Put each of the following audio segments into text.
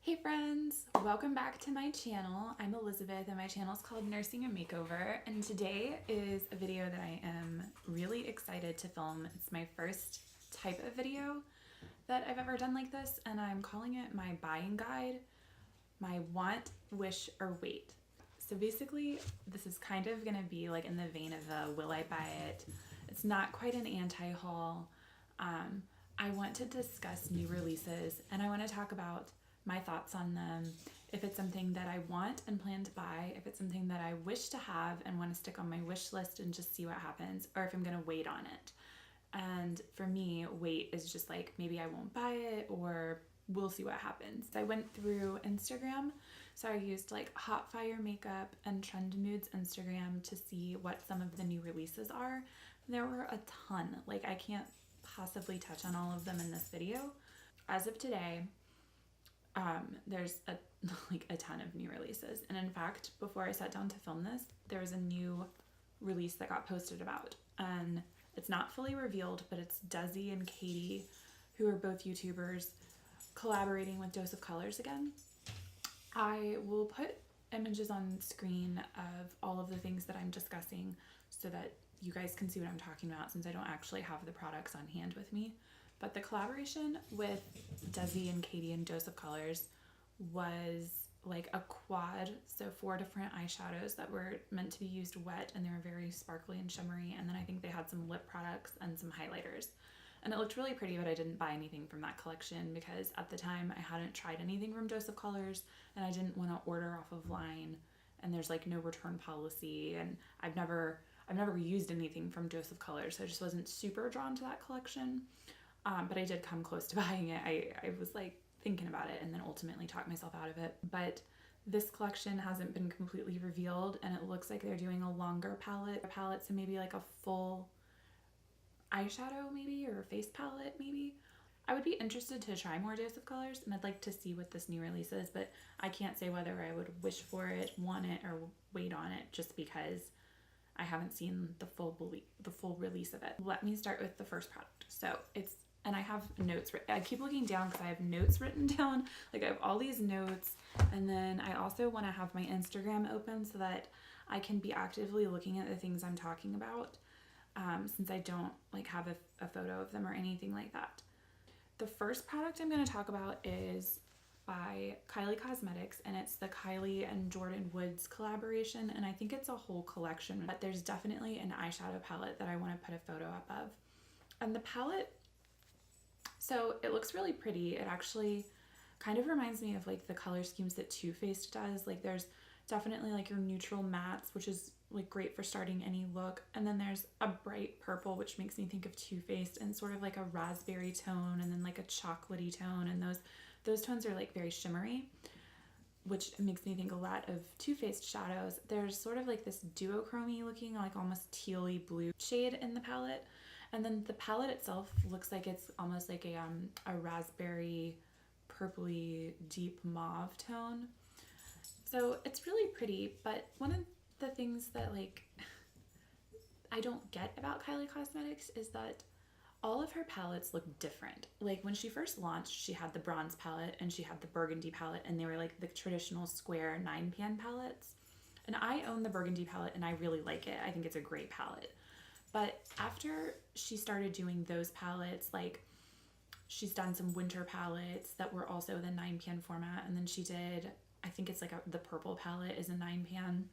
Hey friends, welcome back to my channel. I'm Elizabeth and my channel is called Nursing and Makeover, and today is a video that I am really excited to film. It's my first type of video that I've ever done like this, and I'm calling it my buying guide, my want, wish, or wait. So basically this is kind of going to be like in the vein of a will I buy it. It's not quite an anti-haul. I want to discuss new releases and I want to talk about my thoughts on them, if it's something that I want and plan to buy, if it's something that I wish to have and want to stick on my wish list and just see what happens, or if I'm going to wait on it. And for me, wait is just like maybe I won't buy it or we'll see what happens. I went through Instagram, so I used like Hotfire Makeup and Trend Moods Instagram to see what some of the new releases are. There were a ton, like I can't possibly touch on all of them in this video. As of today, there's a ton of new releases, and in fact before I sat down to film this there was a new release that got posted about, and it's not fully revealed, but it's Desi and Katie, who are both YouTubers, collaborating with Dose of Colors again. I will put images on screen of all of the things that I'm discussing so that you guys can see what I'm talking about, since I don't actually have the products on hand with me. But the collaboration with Desi and Katie and Dose of Colors was like a quad, so 4 different eyeshadows that were meant to be used wet, and they were very sparkly and shimmery, and then I think they had some lip products and some highlighters. And it looked really pretty, but I didn't buy anything from that collection because at the time I hadn't tried anything from Dose of Colors and I didn't want to order off of line, and there's like no return policy, and I've never used anything from Dose of Colors, so I just wasn't super drawn to that collection. But I did come close to buying it. I was like thinking about it and then ultimately talked myself out of it. But this collection hasn't been completely revealed, and it looks like they're doing a longer palette, so maybe like a full eyeshadow maybe, or a face palette maybe. I would be interested to try more Dose of Colors, and I'd like to see what this new release is, but I can't say whether I would wish for it, want it, or wait on it just because I haven't seen the full release of it. Let me start with the first product. So it's, and I have notes, I keep looking down because I have notes written down, like I have all these notes, and then I also want to have my Instagram open so that I can be actively looking at the things I'm talking about, since I don't like have a photo of them or anything like that. The first product I'm going to talk about is by Kylie Cosmetics, and it's the Kylie and Jordan Woods collaboration, and I think it's a whole collection, but there's definitely an eyeshadow palette that I want to put a photo up of. And the palette, so it looks really pretty. It actually kind of reminds me of like the color schemes that Too Faced does. Like there's definitely like your neutral mattes, which is like great for starting any look, and then there's a bright purple, which makes me think of Too Faced, and sort of like a raspberry tone, and then like a chocolatey tone, and those tones are like very shimmery, which makes me think a lot of Too Faced shadows. There's sort of like this duochrome looking, like almost tealy blue shade in the palette, and then the palette itself looks like it's almost like a raspberry purpley deep mauve tone. So it's really pretty, but one of the things that like I don't get about Kylie Cosmetics is that all of her palettes look different. Like when she first launched, she had the bronze palette and she had the burgundy palette, and they were like the traditional square 9-pan palettes. And I own the burgundy palette and I really like it. I think it's a great palette. But after she started doing those palettes, like she's done some winter palettes that were also the 9-pan format, and then she did, I think it's like the purple palette is a 9-pan,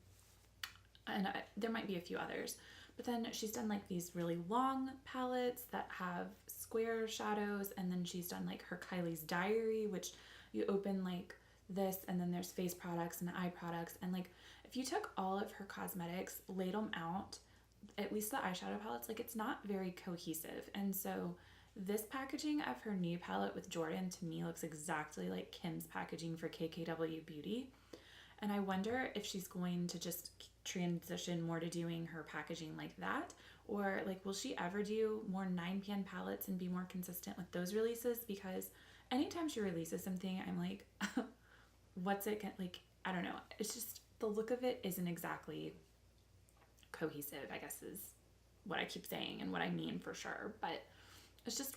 and there might be a few others. But then she's done like these really long palettes that have square shadows, and then she's done like her Kylie's Diary, which you open like this, and then there's face products and eye products, and like if you took all of her cosmetics, laid them out, at least the eyeshadow palettes, like it's not very cohesive. And so this packaging of her new palette with Jordan to me looks exactly like Kim's packaging for KKW Beauty. And I wonder if she's going to just transition more to doing her packaging like that, or like will she ever do more 9-pan palettes and be more consistent with those releases? Because anytime she releases something, I'm like, what's it like? I don't know. It's just the look of it isn't exactly cohesive, I guess is what I keep saying and what I mean for sure. But it's just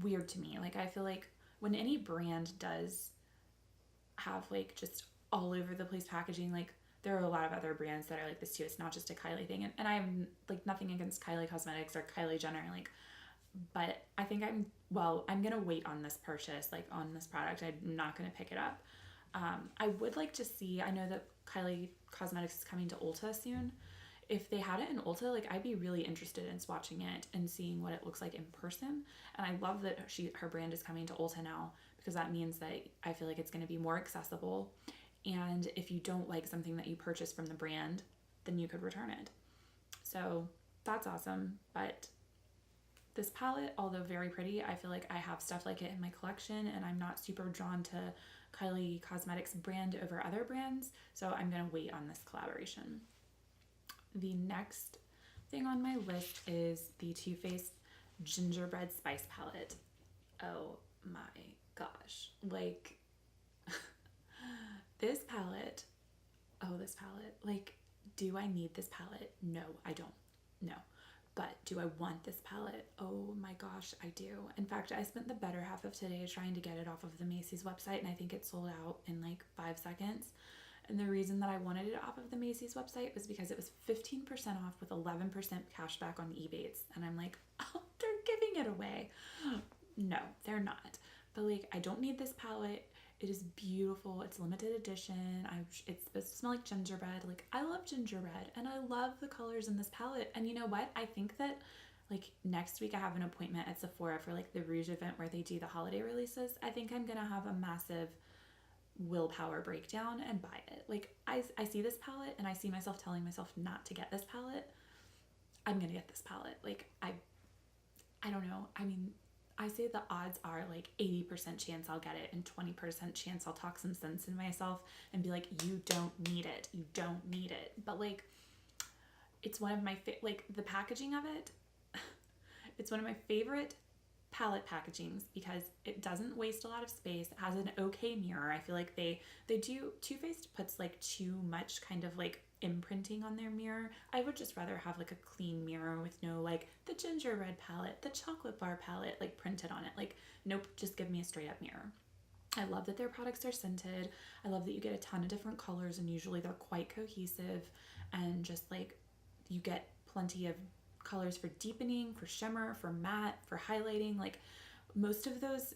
weird to me. Like I feel like when any brand does have like just all over the place packaging. Like there are a lot of other brands that are like this too. It's not just a Kylie thing. And I have like nothing against Kylie Cosmetics or Kylie Jenner, like, but I think I'm gonna wait on this purchase, like on this product. I'm not gonna pick it up. I would like to see, I know that Kylie Cosmetics is coming to Ulta soon. If they had it in Ulta, like I'd be really interested in swatching it and seeing what it looks like in person. And I love that her brand is coming to Ulta now, because that means that I feel like it's going to be more accessible. And if you don't like something that you purchase from the brand, then you could return it. So that's awesome. But this palette, although very pretty, I feel like I have stuff like it in my collection, and I'm not super drawn to Kylie Cosmetics brand over other brands, so I'm gonna wait on this collaboration. The next thing on my list is the Too Faced Gingerbread Spice Palette. Oh my gosh, like this palette, like, do I need this palette? No, I don't. No. But do I want this palette? Oh my gosh, I do. In fact, I spent the better half of today trying to get it off of the Macy's website, and I think it sold out in like 5 seconds. And the reason that I wanted it off of the Macy's website was because it was 15% off with 11% cash back on Ebates. And I'm like, oh, they're giving it away. No, they're not. But like, I don't need this palette. It is beautiful. It's limited edition. It's supposed to smell like gingerbread. Like, I love gingerbread, and I love the colors in this palette. And you know what? I think that like next week I have an appointment at Sephora for like the Rouge event where they do the holiday releases. I think I'm gonna have a massive willpower breakdown and buy it. Like I see this palette and I see myself telling myself not to get this palette. I'm gonna get this palette. Like I don't know. I mean, I say the odds are like 80% chance I'll get it and 20% chance I'll talk some sense in myself and be like, you don't need it. You don't need it. But like, it's one of my like the packaging of it. It's one of my favorite palette packagings because it doesn't waste a lot of space. It has an okay mirror. I feel like they do, Too Faced puts like too much kind of like imprinting on their mirror. I would just rather have like a clean mirror with no like the gingerbread palette, the chocolate bar palette like printed on it. Like, nope, just give me a straight up mirror. I love that their products are scented. I love that you get a ton of different colors, and usually they're quite cohesive, and just like you get plenty of colors for deepening, for shimmer, for matte, for highlighting. Like most of those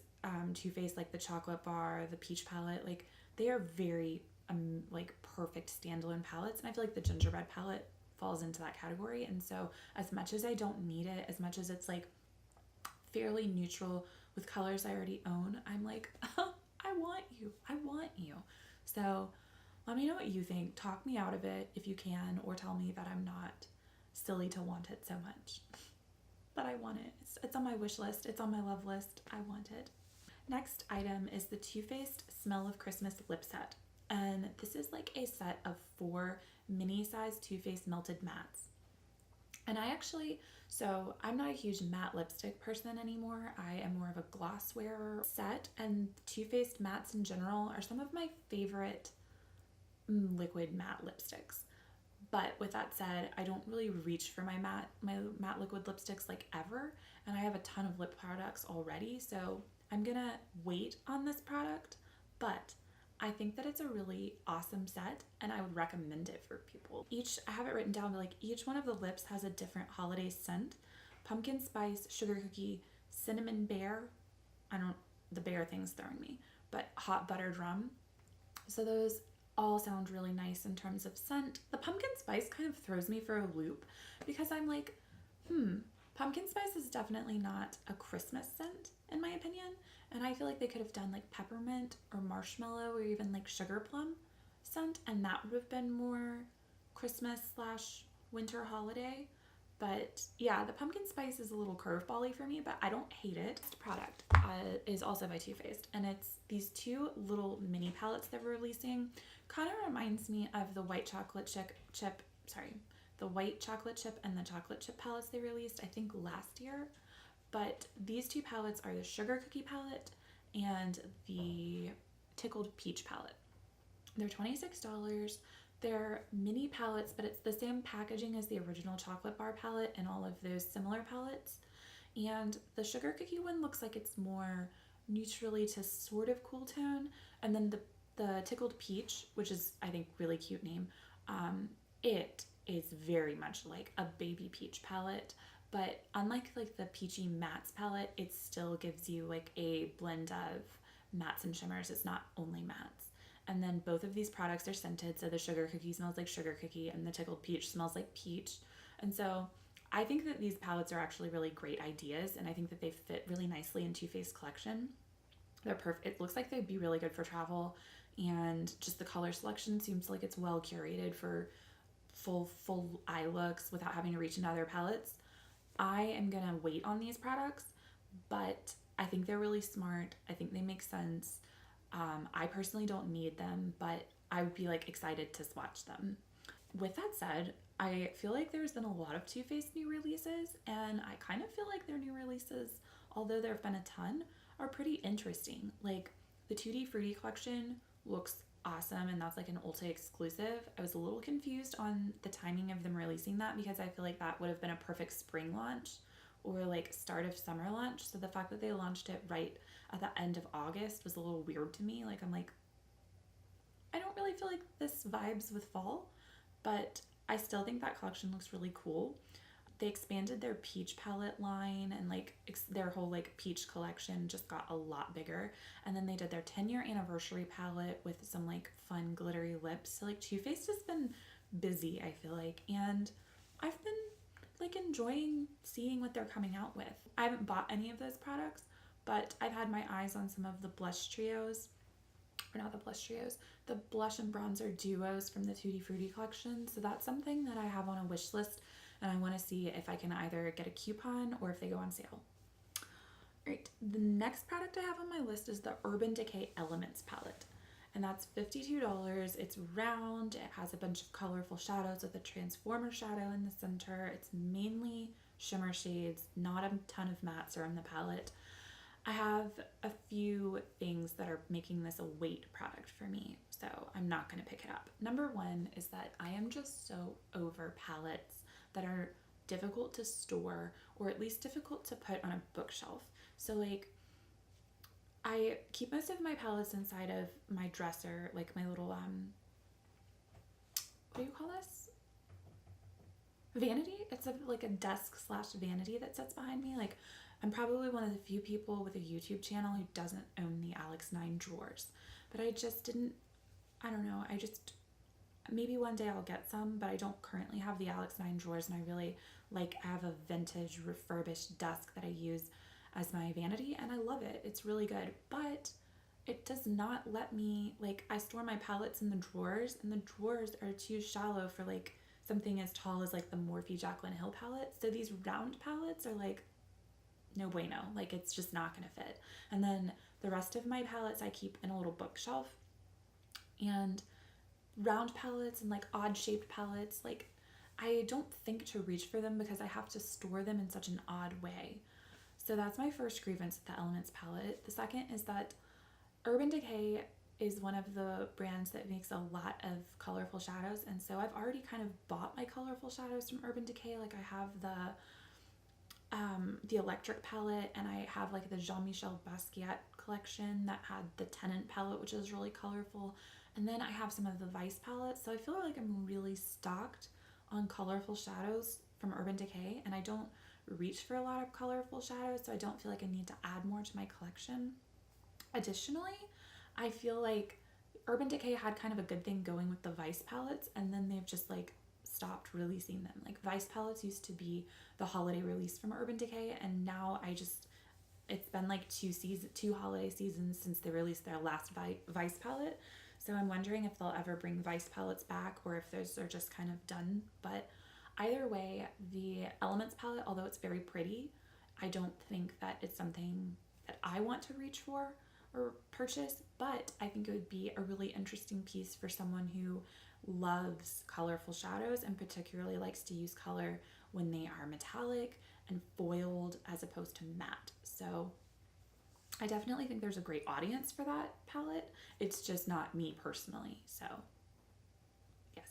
Too Faced, like the chocolate bar, the peach palette, like they are very like perfect standalone palettes, and I feel like the gingerbread palette falls into that category. And so as much as I don't need it, as much as it's like fairly neutral with colors I already own, I'm like, oh, I want you. So let me know what you think. Talk me out of it if you can, or tell me that I'm not silly to want it so much. But I want it. It's on my wish list. It's on my love list. I want it. Next item is the Too Faced Smell of Christmas lip set. And this is like a set of 4 mini-sized Too Faced melted mattes. And so I'm not a huge matte lipstick person anymore. I am more of a gloss wearer set, and Too Faced mattes in general are some of my favorite liquid matte lipsticks. But with that said, I don't really reach for my matte liquid lipsticks like ever, and I have a ton of lip products already, so I'm gonna wait on this product. But I think that it's a really awesome set, and I would recommend it for people. I have it written down, but like each one of the lips has a different holiday scent: pumpkin spice, sugar cookie, cinnamon bear. The bear thing's throwing me, but hot buttered rum. So those all sound really nice in terms of scent. The pumpkin spice kind of throws me for a loop because I'm like, pumpkin spice is definitely not a Christmas scent in my opinion. And I feel like they could have done like peppermint or marshmallow or even like sugar plum scent, and that would have been more Christmas / winter holiday. But yeah, the pumpkin spice is a little curveball-y for me, but I don't hate it. This product is also by Too Faced, and it's these 2 little mini palettes that we're releasing. Kind of reminds me of the white chocolate chip the white chocolate chip and the chocolate chip palettes they released, I think last year. But these 2 palettes are the sugar cookie palette and the tickled peach palette. They're $26. They're mini palettes, but it's the same packaging as the original chocolate bar palette and all of those similar palettes. And the sugar cookie one looks like it's more neutrally to sort of cool tone, and then the the Tickled Peach, which is, I think, really cute name. It is very much like a baby peach palette, but unlike like the Peachy Mattes palette, it still gives you like a blend of mattes and shimmers. It's not only mattes. And then both of these products are scented, so the Sugar Cookie smells like sugar cookie and the Tickled Peach smells like peach. And so I think that these palettes are actually really great ideas, and I think that they fit really nicely in Too Faced collection. They're perfect. It looks like they'd be really good for travel, and just the color selection seems like it's well curated for full eye looks without having to reach into other palettes. I am gonna wait on these products, but I think they're really smart. I think they make sense. I personally don't need them, but I would be like excited to swatch them. With that said, I feel like there's been a lot of Too Faced new releases, and I kind of feel like their new releases, although there have been a ton, are pretty interesting. Like the Tutti Frutti collection looks awesome, and that's like an Ulta exclusive. I was a little confused on the timing of them releasing that because I feel like that would have been a perfect spring launch or like start of summer launch. So the fact that they launched it right at the end of August was a little weird to me. Like I'm like, I don't really feel like this vibes with fall, but I still think that collection looks really cool. They expanded their peach palette line, and like their whole like peach collection just got a lot bigger. And then they did their 10-year anniversary palette with some like fun glittery lips. So like Too Faced has been busy, I feel like, and I've been like enjoying seeing what they're coming out with. I haven't bought any of those products, but I've had my eyes on some of the blush trios, or not the blush trios, the blush and bronzer duos from the Tutti Frutti collection. So that's something that I have on a wish list, and I want to see if I can either get a coupon or if they go on sale. All right, the next product I have on my list is the Urban Decay Elements palette, and that's $52. It's round, it has a bunch of colorful shadows with a transformer shadow in the center. It's mainly shimmer shades, not a ton of mattes are in the palette. I have a few things that are making this a wait product for me, so I'm not going to pick it up. Number one is that I am just so over palettes that are difficult to store, or at least difficult to put on a bookshelf. So like I keep most of my palettes inside of my dresser, like my little what do you call this? Vanity. It's like a desk / vanity that sits behind me. Like I'm probably one of the few people with a YouTube channel who doesn't own the Alex 9 drawers, but I just didn't, I don't know, maybe one day I'll get some, but I don't currently have the Alex 9 drawers, and I really like, I have a vintage refurbished desk that I use as my vanity, and I love it. It's really good, but it does not let me, like, I store my palettes in the drawers, and the drawers are too shallow for like something as tall as like the Morphe Jaclyn Hill palette. So these round palettes are like, no bueno, like it's just not gonna fit. And then the rest of my palettes I keep in a little bookshelf, and round palettes and like odd shaped palettes, like I don't think to reach for them because I have to store them in such an odd way. So that's my first grievance with the Elements palette. The second is that Urban Decay is one of the brands that makes a lot of colorful shadows, and so I've already kind of bought my colorful shadows from Urban Decay. Like I have the Electric palette, and I have like the Jean-Michel Basquiat collection that had the Tenant palette, which is really colorful, and then I have some of the Vice palettes. So I feel like I'm really stocked on colorful shadows from Urban Decay, and I don't reach for a lot of colorful shadows, so I don't feel like I need to add more to my collection. Additionally, I feel like Urban Decay had kind of a good thing going with the Vice palettes, and then they've just like stopped releasing them. Like Vice palettes used to be the holiday release from Urban Decay, and now it's been like two holiday seasons since they released their last Vice palette. So I'm wondering if they'll ever bring Vice palettes back, or if those are just kind of done. But either way, the Elements palette, although it's very pretty, I don't think that it's something that I want to reach for or purchase, but I think it would be a really interesting piece for someone who loves colorful shadows and particularly likes to use color when they are metallic and foiled as opposed to matte. So I definitely think there's a great audience for that palette. It's just not me personally, so yes.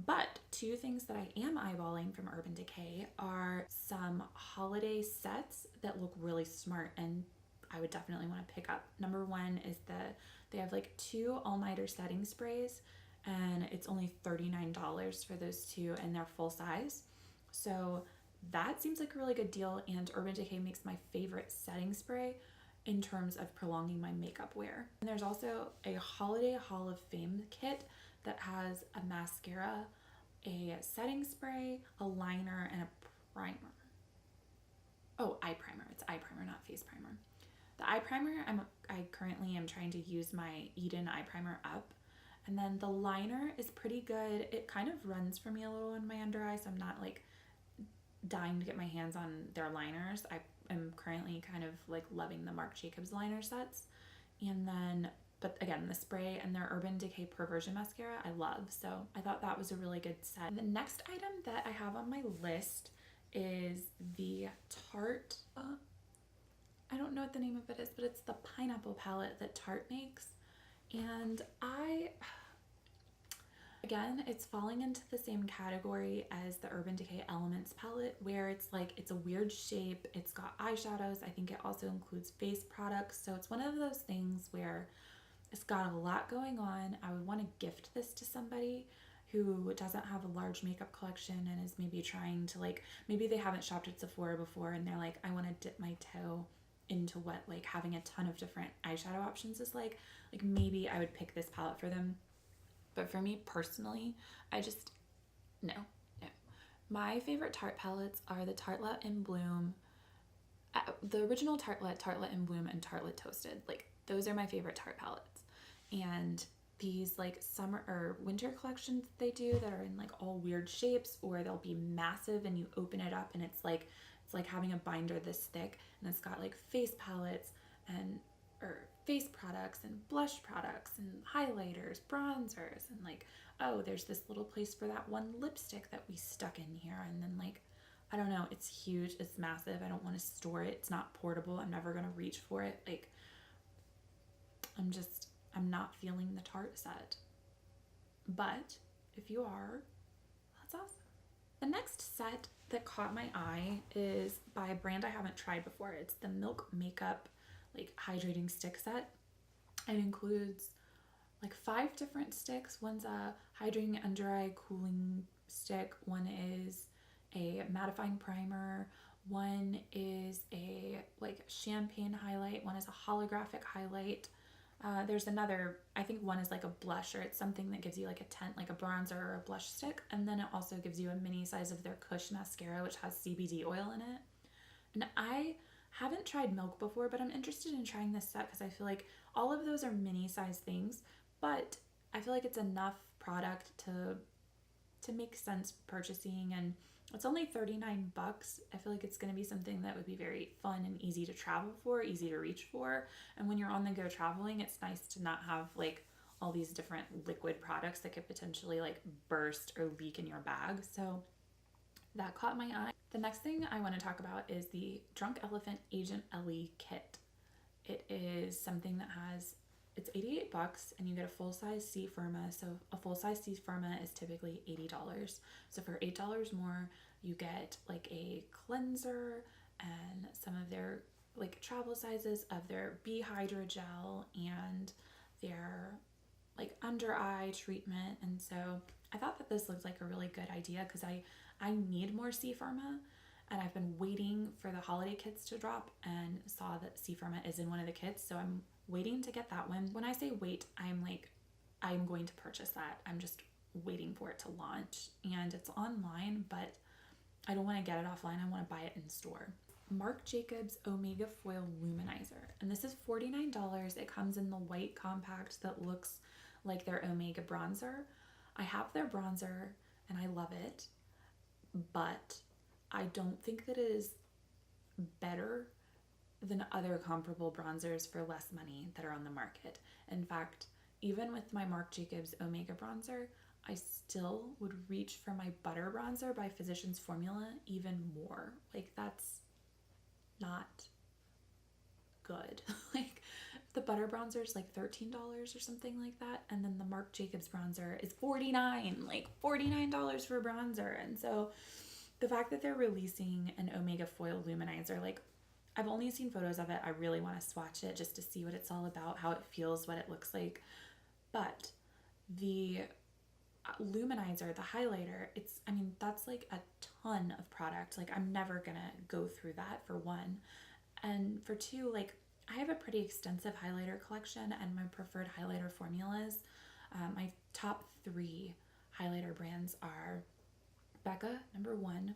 But two things that I am eyeballing from Urban Decay are some holiday sets that look really smart and I would definitely want to pick up. Number one is They have like 2 all-nighter setting sprays, and it's only $39 for those 2, and they're full size. So that seems like a really good deal, and Urban Decay makes my favorite setting spray in terms of prolonging my makeup wear. And there's also a Holiday Hall of Fame kit that has a mascara, a setting spray, a liner, and a primer. Oh, eye primer. It's eye primer, not face primer. The eye primer, I currently am trying to use my Eden eye primer up. And then the liner is pretty good. It kind of runs for me a little in my under eye, so I'm not like dying to get my hands on their liners. I am currently kind of like loving the Marc Jacobs liner sets. And then, but again, the spray and their Urban Decay Perversion Mascara I love. So I thought that was a really good set. The next item that I have on my list is the Tarte, I don't know what the name of it is, but it's the pineapple palette that Tarte makes. And again, it's falling into the same category as the Urban Decay Elements palette, where it's like, it's a weird shape, it's got eyeshadows, I think it also includes face products, so it's one of those things where it's got a lot going on. I would want to gift this to somebody who doesn't have a large makeup collection and is maybe trying to like, maybe they haven't shopped at Sephora before and they're like, I want to dip my toe into what like having a ton of different eyeshadow options is like maybe I would pick this palette for them. But for me personally, I just, no. My favorite Tarte palettes are the Tartelette in Bloom, the original Tartelette, Tartelette in Bloom, and Tartelette Toasted. Like, those are my favorite Tarte palettes. And these like summer or winter collections they do that are in like all weird shapes, or they'll be massive and you open it up and it's like having a binder this thick, and it's got like face palettes and or face products and blush products and highlighters, bronzers, and like, oh, there's this little place for that one lipstick that we stuck in here, and then like, I don't know, it's huge, it's massive, I don't want to store it, it's not portable, I'm never gonna reach for it, like, I'm not feeling the Tarte set. But if you are, that's awesome. The next set that caught my eye is by a brand I haven't tried before. It's the Milk Makeup like hydrating stick set. It includes like 5 different sticks. One's a hydrating under eye cooling stick, one is a mattifying primer, one is a like champagne highlight, one is a holographic highlight. There's another, I think one is like a blush, or it's something that gives you like a tint, like a bronzer or a blush stick. And then it also gives you a mini size of their Kush mascara, which has CBD oil in it. And I haven't tried Milk before, but I'm interested in trying this set because I feel like all of those are mini size things, but I feel like it's enough product to make sense purchasing, and it's only $39. I feel like it's going to be something that would be very fun and easy to travel for, easy to reach for. And when you're on the go traveling, it's nice to not have like all these different liquid products that could potentially like burst or leak in your bag. So that caught my eye. The next thing I want to talk about is the Drunk Elephant Agent Ellie kit. It is something that it's $88 and you get a full-size C Firma. So a full-size C Firma is typically $80. So for $8 more, you get like a cleanser and some of their like travel sizes of their B Hydrogel and their like under eye treatment. And so I thought that this looked like a really good idea because I need more C Firma, and I've been waiting for the holiday kits to drop and saw that C Firma is in one of the kits, so I'm waiting to get that one. When I say wait, I'm going to purchase that. I'm just waiting for it to launch, and it's online, but I don't want to get it offline. I want to buy it in store. Marc Jacobs Omega Foil Luminizer, and this is $49. It comes in the white compact that looks like their Omega bronzer. I have their bronzer and I love it, but I don't think that it is better than other comparable bronzers for less money that are on the market. In fact, even with my Marc Jacobs Omega bronzer, I still would reach for my Butter bronzer by Physicians Formula even more. Like, that's not good. Like, the Butter bronzer is like $13 or something like that, and then the Marc Jacobs bronzer is $49, like $49 for a bronzer. And so the fact that they're releasing an Omega Foil Luminizer, like, I've only seen photos of it. I really want to swatch it just to see what it's all about, how it feels, what it looks like. But the luminizer, the highlighter, that's like a ton of product. Like, I'm never gonna go through that, for one. And for two, like, I have a pretty extensive highlighter collection, and my preferred highlighter formulas, my top 3 highlighter brands are Becca, number 1.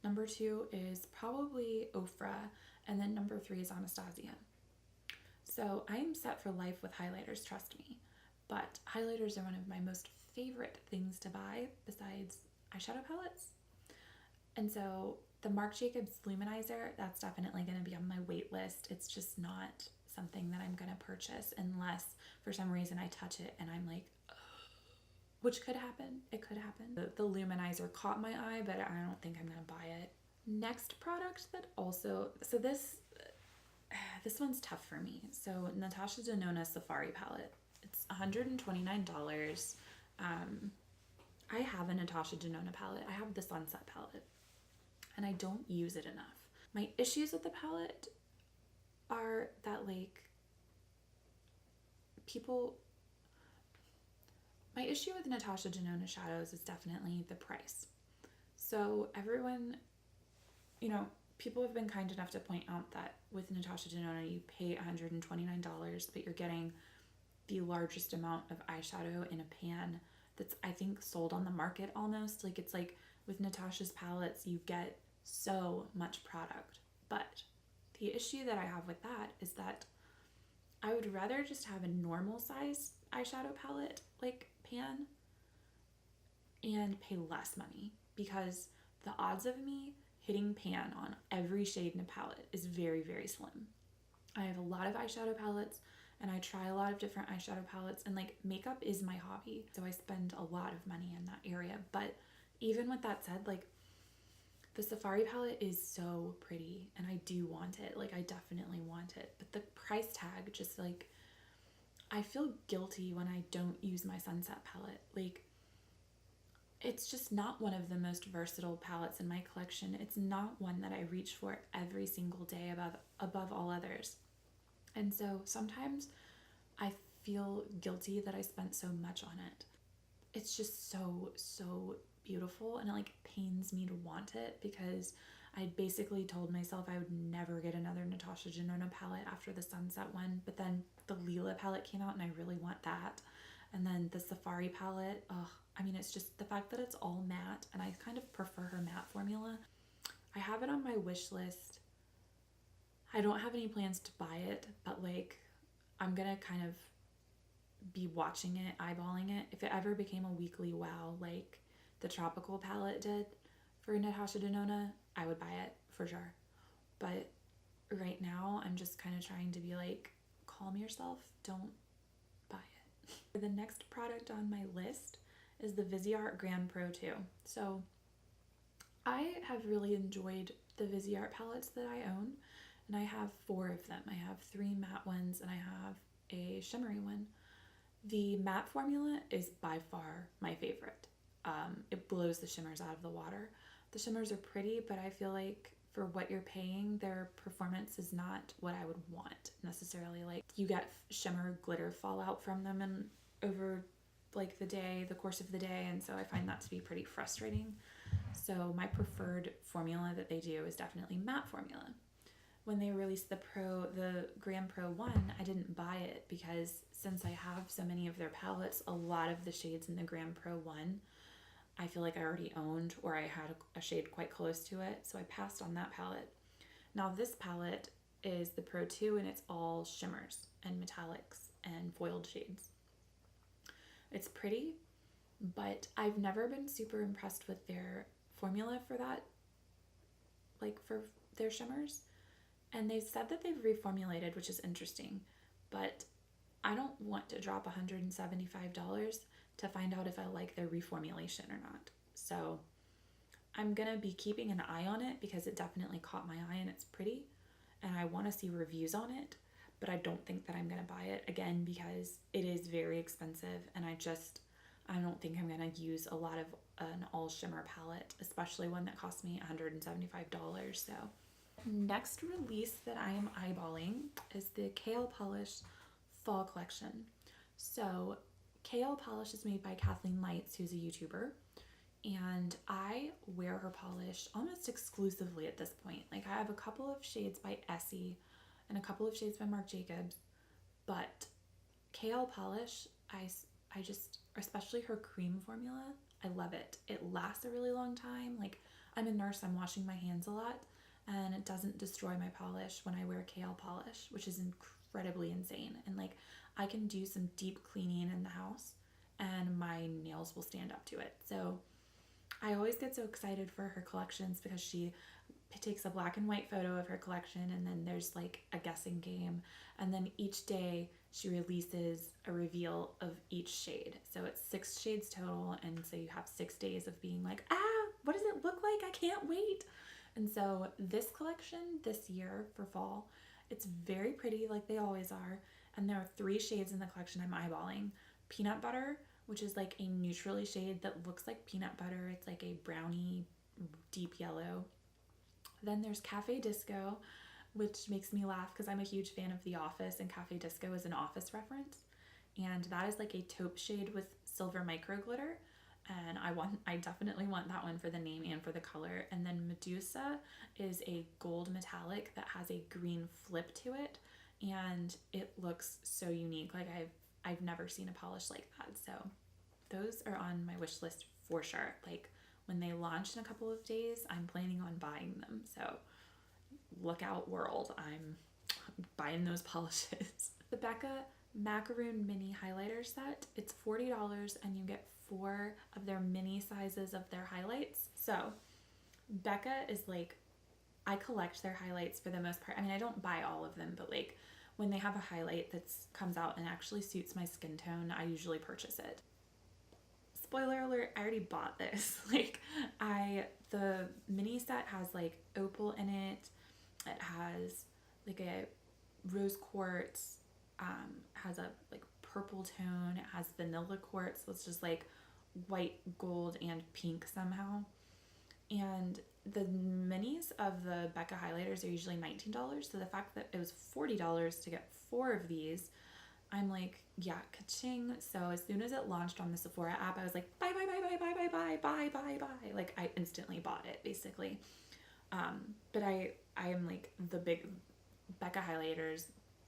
Number 2 is probably Ofra, and then number 3 is Anastasia. So I am set for life with highlighters, trust me. But highlighters are one of my most favorite things to buy besides eyeshadow palettes. And so the Marc Jacobs Luminizer, that's definitely going to be on my wait list. It's just not something that I'm going to purchase unless for some reason I touch it and I'm like, ugh. Which could happen. It could happen. The Luminizer caught my eye, but I don't think I'm going to buy it. Next product that also, so this one's tough for me. So Natasha Denona Safari Palette. It's $129. I have a Natasha Denona palette. I have the Sunset palette, and I don't use it enough. My issues with the palette are that, like, my issue with Natasha Denona shadows is definitely the price. So everyone, people have been kind enough to point out that with Natasha Denona you pay $129, but you're getting the largest amount of eyeshadow in a pan that's, I think, sold on the market almost. Like, it's like with Natasha's palettes, you get so much product. But the issue that I have with that is that I would rather just have a normal size eyeshadow palette, like, pan, and pay less money, because the odds of me hitting pan on every shade in a palette is very, very slim. I have a lot of eyeshadow palettes, and I try a lot of different eyeshadow palettes, and, like, makeup is my hobby, so I spend a lot of money in that area. But even with that said, like, the Safari palette is so pretty, and I do want it. Like, I definitely want it. But the price tag, just, like, I feel guilty when I don't use my Sunset palette. Like, it's just not one of the most versatile palettes in my collection. It's not one that I reach for every single day above all others. And so sometimes I feel guilty that I spent so much on it. It's just so, so beautiful, and it, like, pains me to want it, because I basically told myself I would never get another Natasha Denona palette after the Sunset one, but then the Lila palette came out and I really want that. And then the Safari palette, it's just the fact that it's all matte, and I kind of prefer her matte formula. I have it on my wish list. I don't have any plans to buy it, but, like, I'm gonna kind of be watching it, eyeballing it. If it ever became a weekly wow like the Tropical palette did for Natasha Denona, I would buy it for sure. But right now, I'm just kind of trying to be like, calm yourself, don't buy it. The next product on my list is the Viseart Grand Pro 2. So I have really enjoyed the Viseart palettes that I own, and I have 4 of them. I have 3 matte ones, and I have a shimmery one. The matte formula is by far my favorite. It blows the shimmers out of the water. The shimmers are pretty, but I feel like for what you're paying, their performance is not what I would want necessarily. Like, you get shimmer glitter fallout from them and over, like, the course of the day, and so I find that to be pretty frustrating. So my preferred formula that they do is definitely matte formula. When they released the Grand Pro 1, I didn't buy it because since I have so many of their palettes, a lot of the shades in the Grand Pro 1, I feel like I already owned, or I had a shade quite close to it, so I passed on that palette. Now this palette is the Pro 2, and it's all shimmers and metallics and foiled shades. It's pretty, but I've never been super impressed with their formula for that, like for their shimmers. And they've said that they've reformulated, which is interesting, but I don't want to drop $175 to find out if I like their reformulation or not. So I'm gonna be keeping an eye on it because it definitely caught my eye and it's pretty, and I want to see reviews on it, but I don't think that I'm gonna buy it, again, because it is very expensive, and I don't think I'm gonna use a lot of an all shimmer palette, especially one that cost me $175. So Next release that I am eyeballing is the KL Polish Fall Collection. So KL Polish is made by Kathleen Lights, who's a YouTuber, and I wear her polish almost exclusively at this point. Like, I have a couple of shades by Essie and a couple of shades by Marc Jacobs, but KL polish, I just, especially her cream formula, I love it. It lasts a really long time. Like, I'm a nurse, I'm washing my hands a lot, and it doesn't destroy my polish when I wear KL polish, which is incredibly insane. And like, I can do some deep cleaning in the house and my nails will stand up to it. So I always get so excited for her collections because she takes a black and white photo of her collection, and then there's like a guessing game, and then each day she releases a reveal of each shade. So it's 6 shades total, and so you have 6 days of being like, what does it look like? I can't wait. And so this collection this year for fall, it's very pretty like they always are, and there are 3 shades in the collection I'm eyeballing. Peanut Butter, which is like a neutrally shade that looks like peanut butter. It's like a brownie deep yellow. Then there's Cafe Disco, which makes me laugh because I'm a huge fan of The Office, and Cafe Disco is an Office reference. And that is like a taupe shade with silver micro glitter. And I definitely want that one for the name and for the color. And then Medusa is a gold metallic that has a green flip to it, and it looks so unique. Like, I've never seen a polish like that. So those are on my wish list for sure. Like, when they launch in a couple of days, I'm planning on buying them. So look out, world. I'm buying those polishes. The Becca Macaroon Mini Highlighter Set. It's $40 and you get 4 of their mini sizes of their highlights. So Becca is like, I collect their highlights for the most part. I mean, I don't buy all of them, but like, when they have a highlight that comes out and actually suits my skin tone, I usually purchase it. Spoiler alert, I already bought this. The mini set has like opal in it. It has like a rose quartz, has a like purple tone. It has vanilla quartz, so it's just like white, gold, and pink somehow. And the minis of the Becca highlighters are usually $19. So the fact that it was $40 to get 4 of these, I'm like, yeah, ka-ching. So as soon as it launched on the Sephora app, I was like, buy. Like, I instantly bought it, basically. But I am like, the big Becca highlighters,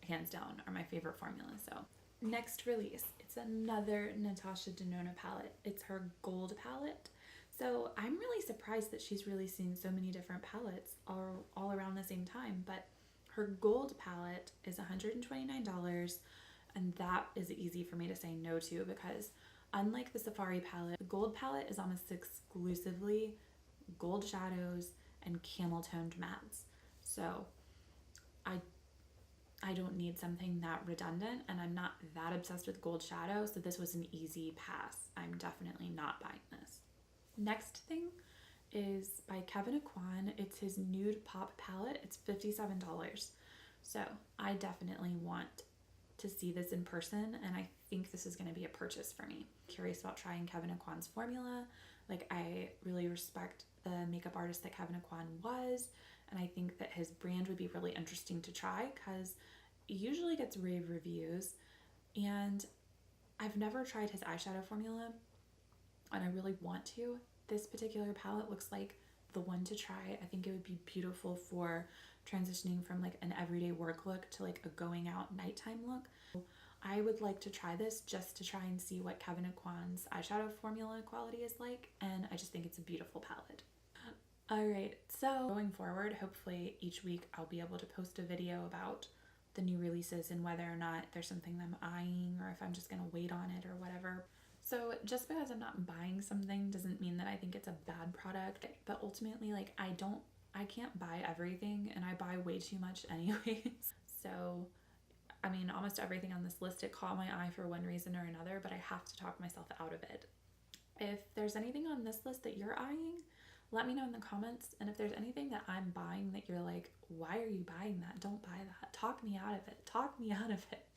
hands down, are my favorite formula. So next release, it's another Natasha Denona palette. It's her gold palette. So I'm really surprised that she's releasing so many different palettes all around the same time. But her gold palette is $129. And that is easy for me to say no to, because unlike the Safari palette, the gold palette is almost exclusively gold shadows and camel toned mattes. So I don't need something that redundant, and I'm not that obsessed with gold shadow, so this was an easy pass. I'm definitely not buying this. Next thing is by Kevin Aquan. It's his Nude Pop palette. It's $57. So I definitely want to see this in person, and I think this is going to be a purchase for me. Curious about trying Kevin Aquan's formula. Like, I really respect the makeup artist that Kevin Aquan was, and I think that his brand would be really interesting to try because it usually gets rave reviews. And I've never tried his eyeshadow formula, and I really want to. This particular palette looks like the one to try. I think it would be beautiful for transitioning from like an everyday work look to like a going out nighttime look. I would like to try this just to try and see what Kevin Aquan's eyeshadow formula quality is like, and I just think it's a beautiful palette. Alright, so going forward, hopefully each week I'll be able to post a video about the new releases and whether or not there's something that I'm eyeing or if I'm just gonna wait on it or whatever. So just because I'm not buying something doesn't mean that I think it's a bad product, but ultimately, like, I can't buy everything, and I buy way too much anyways. So, I mean, almost everything on this list, it caught my eye for one reason or another, but I have to talk myself out of it. If there's anything on this list that you're eyeing, let me know in the comments. And if there's anything that I'm buying that you're like, why are you buying that? Don't buy that. Talk me out of it. Talk me out of it.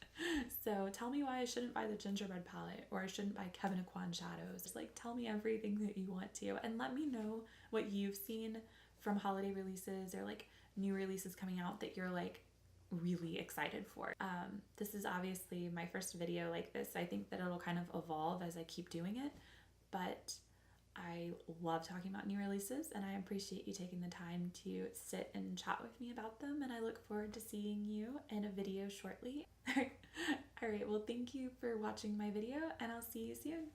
So tell me why I shouldn't buy the gingerbread palette, or I shouldn't buy Kevin Aquan shadows. Just like, tell me everything that you want to, and let me know what you've seen from holiday releases or like new releases coming out that you're like really excited for. This is obviously my first video like this. I think that it'll kind of evolve as I keep doing it, but I love talking about new releases and I appreciate you taking the time to sit and chat with me about them, and I look forward to seeing you in a video shortly. Alright, well thank you for watching my video and I'll see you soon.